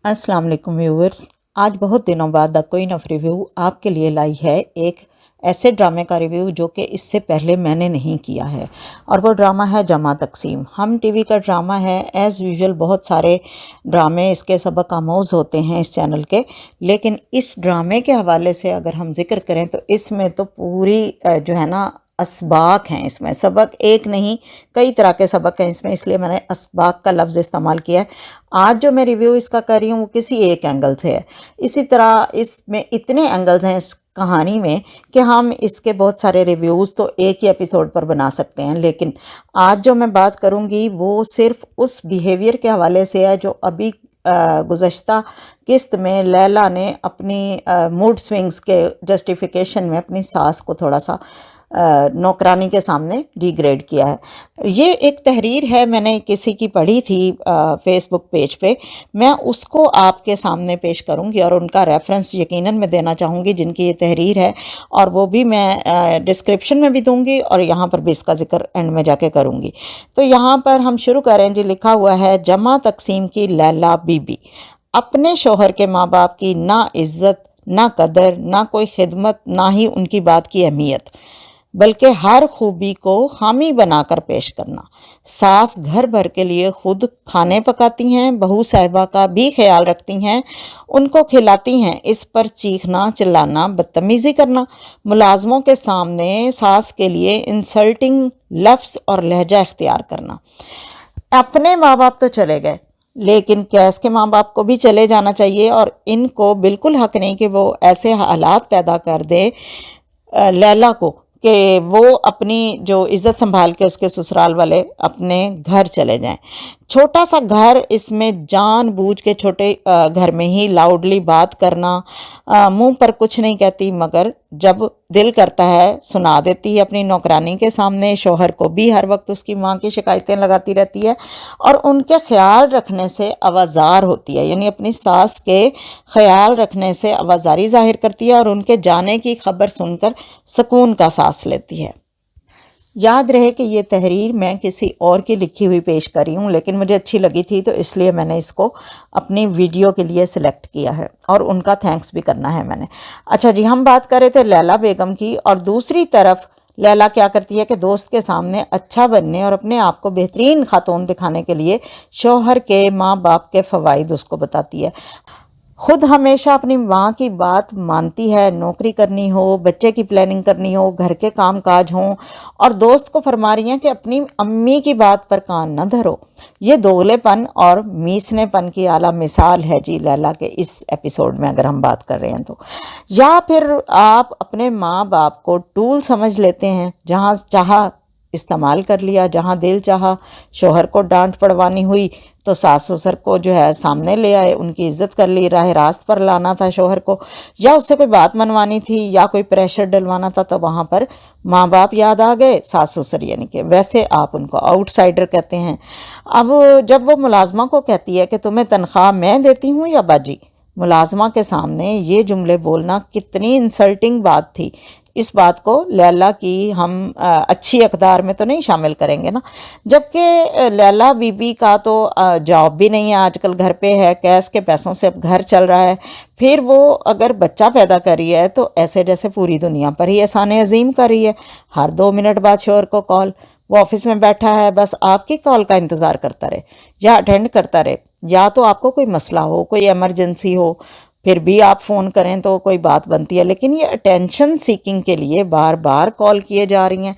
अस्सलाम वालेकुम व्यूअर्स। आज बहुत दिनों बाद द क्वीन ऑफ रिव्यू आपके लिए लाई है एक ऐसे ड्रामे का रिव्यू जो कि इससे पहले मैंने नहीं किया है, और वो ड्रामा है जमा तकसीम। हम टीवी का ड्रामा है। एज़ यूजुअल बहुत सारे ड्रामे इसके सबक आमोज़ होते हैं इस चैनल के, लेकिन इस ड्रामे के हवाले से अगर हम जिक्र करें तो इसमें तो पूरी जो है ना असबाक हैं। इसमें सबक एक नहीं कई तरह के सबक हैं इसमें, इसलिए मैंने असबाक का लफ्ज़ इस्तेमाल किया है। आज जो मैं रिव्यू इसका कर रही हूँ वो किसी एक एंगल से है। इसी तरह इसमें इतने एंगल्स हैं इस कहानी में कि हम इसके बहुत सारे रिव्यूज़ तो एक ही एपिसोड पर बना सकते हैं, लेकिन आज जो मैं बात करूँगी वो सिर्फ उस बिहेवियर के हवाले से है जो अभी गुज़श्ता किस्त में लैला ने अपनी मूड स्विंग्स के जस्टिफिकेशन में अपनी सास को थोड़ा सा नौकरानी के सामने डिग्रेड किया है। ये एक तहरीर है, मैंने किसी की पढ़ी थी फेसबुक पेज पे। मैं उसको आपके सामने पेश करूंगी और उनका रेफरेंस यकीनन मैं देना चाहूँगी जिनकी ये तहरीर है, और वो भी मैं डिस्क्रिप्शन में भी दूंगी और यहाँ पर भी इसका जिक्र एंड में जाके करूँगी। तो यहाँ पर हम शुरू करें जी। लिखा हुआ है, जमा तकसीम की लैला बीबी अपने शोहर के माँ बाप की ना इज्जत ना कदर ना कोई खिदमत ना ही उनकी बात की अहमियत, बल्कि हर खूबी को हामी बनाकर पेश करना। सास घर भर के लिए खुद खाने पकाती हैं, बहू साहिबा का भी ख्याल रखती हैं, उनको खिलाती हैं, इस पर चीखना चिल्लाना बदतमीज़ी करना, मुलाजमों के सामने सास के लिए इंसल्टिंग लफ्ज़ और लहजा इख्तियार करना। अपने माँ बाप तो चले गए, लेकिन कैस के माँ बाप को भी चले जाना चाहिए, और इनको बिल्कुल हक नहीं कि वो ऐसे हालात पैदा कर दे लैला को कि वो अपनी जो इज़्ज़त संभाल के उसके ससुराल वाले अपने घर चले जाएं। छोटा सा घर, इसमें जानबूझ के छोटे घर में ही लाउडली बात करना, मुंह पर कुछ नहीं कहती मगर जब दिल करता है सुना देती है अपनी नौकरानी के सामने। शोहर को भी हर वक्त उसकी माँ की शिकायतें लगाती रहती है और उनके ख्याल रखने से आवाज़ार होती है, यानी अपनी सास के ख्याल रखने से आवाज़ारी जाहिर करती है और उनके जाने की खबर सुनकर सुकून का सांस लेती है। याद रहे कि ये तहरीर मैं किसी और की लिखी हुई पेश कर रही हूँ, लेकिन मुझे अच्छी लगी थी तो इसलिए मैंने इसको अपनी वीडियो के लिए सिलेक्ट किया है और उनका थैंक्स भी करना है मैंने। अच्छा जी, हम बात कर रहे थे लैला बेगम की, और दूसरी तरफ लैला क्या करती है कि दोस्त के सामने अच्छा बनने और अपने आप को बेहतरीन खातून दिखाने के लिए शौहर के माँ बाप के फ़वाइद उसको बताती है। खुद हमेशा अपनी माँ की बात मानती है, नौकरी करनी हो, बच्चे की प्लानिंग करनी हो, घर के काम काज हों, और दोस्त को फरमा रही हैं कि अपनी अम्मी की बात पर कान न धरो। ये दोगलेपन और मीसनेपन की आला मिसाल है जी लैला के इस एपिसोड में, अगर हम बात कर रहे हैं तो। या फिर आप अपने माँ बाप को टूल समझ लेते हैं, जहाँ चाहा इस्तेमाल कर लिया, जहाँ दिल चाहा शोहर को डांट पड़वानी हुई तो सास ससुर को जो है सामने ले आए, उनकी इज्जत कर ली। राह रास्त पर लाना था शोहर को, या उससे कोई बात मनवानी थी या कोई प्रेशर डलवाना था, तो वहाँ पर माँ बाप याद आ गए, सास ससुर यानी कि वैसे आप उनको आउटसाइडर कहते हैं। अब जब वो मुलाजमा को कहती है कि तुम्हें तनख्वाह मैं देती हूँ या बाजी, मुलाजमा के सामने ये जुमले बोलना कितनी इंसल्टिंग बात थी। इस बात को लैला की हम अच्छी अक़दार में तो नहीं शामिल करेंगे ना, जबकि लैला बीबी का तो जॉब भी नहीं है आजकल, घर पे है, कैश के पैसों से अब घर चल रहा है। फिर वो अगर बच्चा पैदा कर रही है तो ऐसे जैसे पूरी दुनिया पर ही एहसान अजीम कर रही है। हर 2 मिनट बाद शोहर को कॉल, वो ऑफिस में बैठा है, बस आपकी कॉल का इंतज़ार करता रहे या अटेंड करता रहे, या तो आपको कोई मसला हो, कोई इमरजेंसी हो, फिर भी आप फ़ोन करें तो कोई बात बनती है। लेकिन ये अटेंशन सीकिंग के लिए बार बार कॉल किए जा रही हैं।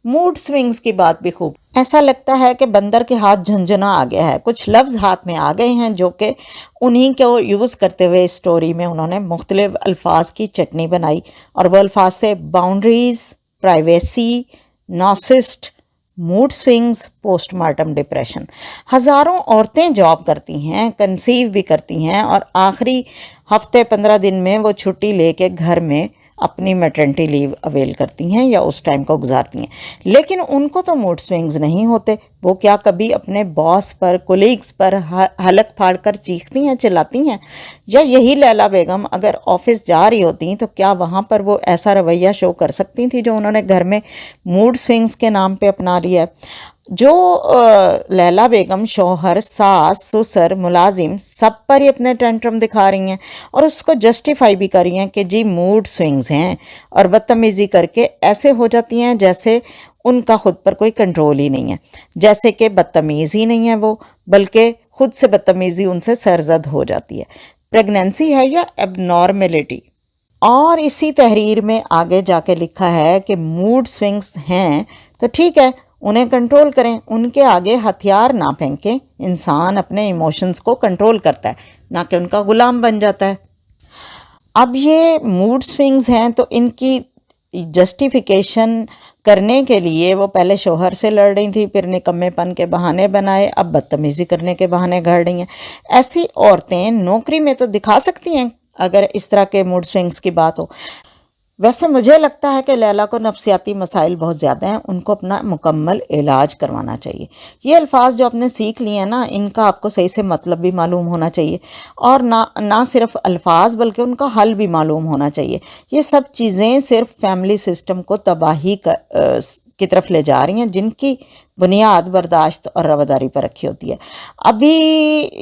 मूड स्विंग्स की बात भी खूब, ऐसा लगता है कि बंदर के हाथ झुंझुना आ गया है, कुछ लफ्ज़ हाथ में आ गए हैं जो कि उन्हीं को यूज़ करते हुए इस स्टोरी में उन्होंने मुख्तलिफ अल्फाज की चटनी बनाई, और वो अल्फाज थे boundaries, privacy, narcissist, mood swings, postmortem depression. हज़ारों औरतें जॉब करती हैं, कंसीव भी करती हैं, और आखिरी हफ्ते 15 दिन में वो छुट्टी लेके घर में अपनी मैटरनिटी लीव अवेल करती हैं या उस टाइम को गुजारती हैं, लेकिन उनको तो मूड स्विंग्स नहीं होते। वो क्या कभी अपने बॉस पर, कोलीग्स पर हलक फाड़ कर चीखती हैं, चिल्लाती हैं? या यही लैला बेगम अगर ऑफिस जा रही होती तो क्या वहाँ पर वो ऐसा रवैया शो कर सकती थी जो उन्होंने घर में मूड स्विंग्स के नाम पे अपना लिया है? जो लैला बेगम शौहर, सास, ससुर, मुलाजिम सब पर ही अपने टेंट्रम दिखा रही हैं और उसको जस्टिफाई भी कर रही हैं कि जी मूड स्विंग्स हैं और बदतमीज़ी करके ऐसे हो जाती हैं जैसे उनका खुद पर कोई कंट्रोल ही नहीं है, जैसे कि बदतमीज़ ही नहीं है वो, बल्कि खुद से बदतमीज़ी उनसे सरजद हो जाती है। प्रेगनेंसी है या एबनॉर्मेलिटी। और इसी तहरीर में आगे जाके लिखा है कि मूड स्विंग्स हैं तो ठीक है, उन्हें कंट्रोल करें, उनके आगे हथियार ना फेंकें। इंसान अपने इमोशंस को कंट्रोल करता है, ना कि उनका गुलाम बन जाता है। अब ये मूड स्विंग्स हैं तो इनकी जस्टिफिकेशन करने के लिए वो पहले शोहर से लड़ रही थी, फिर निकम्मेपन के बहाने बनाए, अब बदतमीज़ी करने के बहाने घड़ रही हैं। ऐसी औरतें नौकरी में तो दिखा सकती हैं अगर इस तरह के मूड स्विंग्स की बात हो। वैसे मुझे लगता है कि लैला को नफ्सियाती मसाइल बहुत ज़्यादा हैं, उनको अपना मुकम्मल इलाज करवाना चाहिए। ये अल्फाज जो आपने सीख लिए हैं ना, इनका आपको सही से मतलब भी मालूम होना चाहिए और ना सिर्फ अल्फाज बल्कि उनका हल भी मालूम होना चाहिए। ये सब चीज़ें सिर्फ फैमिली सिस्टम को तबाही की तरफ ले जा रही हैं, जिनकी बुनियाद बर्दाश्त और रवादारी पर रखी होती है। अभी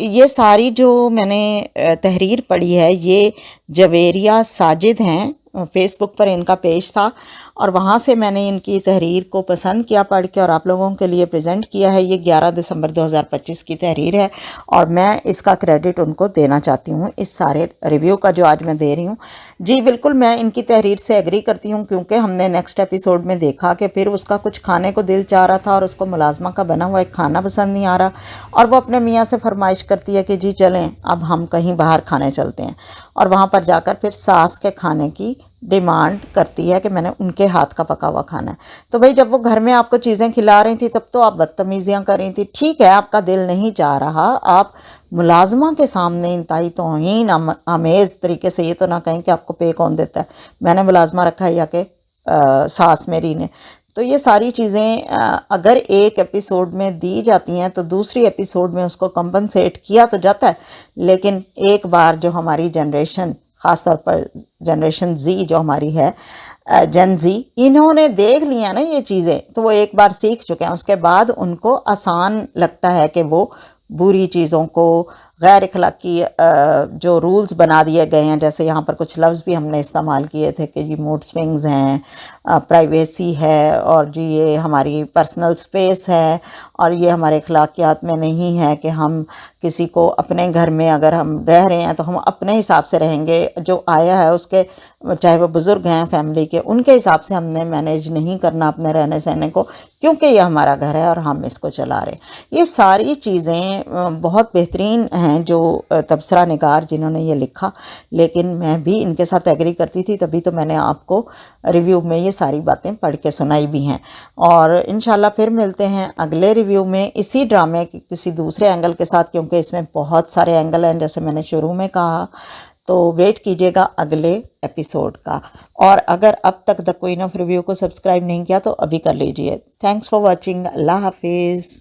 ये सारी जो मैंने तहरीर पढ़ी है, ये जवेरिया साजिद हैं, फेसबुक पर इनका पेज था और वहाँ से मैंने इनकी तहरीर को पसंद किया पढ़ के और आप लोगों के लिए प्रेजेंट किया है। ये 11 दिसंबर 2025 की तहरीर है और मैं इसका क्रेडिट उनको देना चाहती हूँ इस सारे रिव्यू का जो आज मैं दे रही हूँ। जी बिल्कुल, मैं इनकी तहरीर से एग्री करती हूँ, क्योंकि हमने नेक्स्ट एपिसोड में देखा कि फिर उसका कुछ खाने को दिल चाह रहा था और उसको मुलाजमा का बना हुआ एक खाना पसंद नहीं आ रहा और वो अपने मियाँ से फरमाइश करती है कि जी चलें अब हम कहीं बाहर खाने चलते हैं, और वहाँ पर जाकर फिर सास के खाने की डिमांड करती है कि मैंने उनके हाथ का पका हुआ खाना है। तो भाई जब वो घर में आपको चीज़ें खिला रही थी तब तो आप बदतमीज़ियाँ कर रही थी। ठीक है, आपका दिल नहीं चाह रहा, आप मुलाजमा के सामने इंतहाई तौहीन आमेज़ तरीके से ये तो ना कहें कि आपको पे कौन देता है, मैंने मुलाजमा रखा है या कि सास मेरी ने। तो ये सारी चीज़ें अगर एक एपिसोड में दी जाती हैं तो दूसरी एपिसोड में उसको कंपनसेट किया तो जाता है, लेकिन एक बार जो हमारी जनरेशन, ख़ास तौर पर जनरेशन जी जो हमारी है, जेन जी, इन्होंने देख लिया ना ये चीज़ें, तो वो एक बार सीख चुके हैं, उसके बाद उनको आसान लगता है कि वो बुरी चीज़ों को, गैर अखलाकी जो रूल्स बना दिए गए हैं, जैसे यहाँ पर कुछ लफ्ज़ भी हमने इस्तेमाल किए थे कि जी मूड स्विंग्स हैं, प्राइवेसी है और जी ये हमारी पर्सनल स्पेस है और ये हमारे अखलाकियात में नहीं है कि हम किसी को अपने घर में अगर हम रह रहे हैं तो हम अपने हिसाब से रहेंगे, जो आया है उसके, चाहे वो बुज़ुर्ग हैं फैमिली के, उनके हिसाब से हमने मैनेज नहीं करना अपने रहने सहने को, क्योंकि ये हमारा घर है और हम इसको चला रहे। ये सारी चीज़ें बहुत बेहतरीन हैं जो तबसरा निगार जिन्होंने ये लिखा, लेकिन मैं भी इनके साथ एग्री करती थी, तभी तो मैंने आपको रिव्यू में ये सारी बातें पढ़ के सुनाई भी हैं। और इंशाल्लाह फिर मिलते हैं अगले रिव्यू में इसी ड्रामे के किसी दूसरे एंगल के साथ, क्योंकि इसमें बहुत सारे एंगल हैं जैसे मैंने शुरू में कहा। तो वेट कीजिएगा अगले एपिसोड का, और अगर अब तक द क्वीन ऑफ रिव्यू को सब्सक्राइब नहीं किया तो अभी कर लीजिए। Thanks for watching. अल्लाह हाफिज़।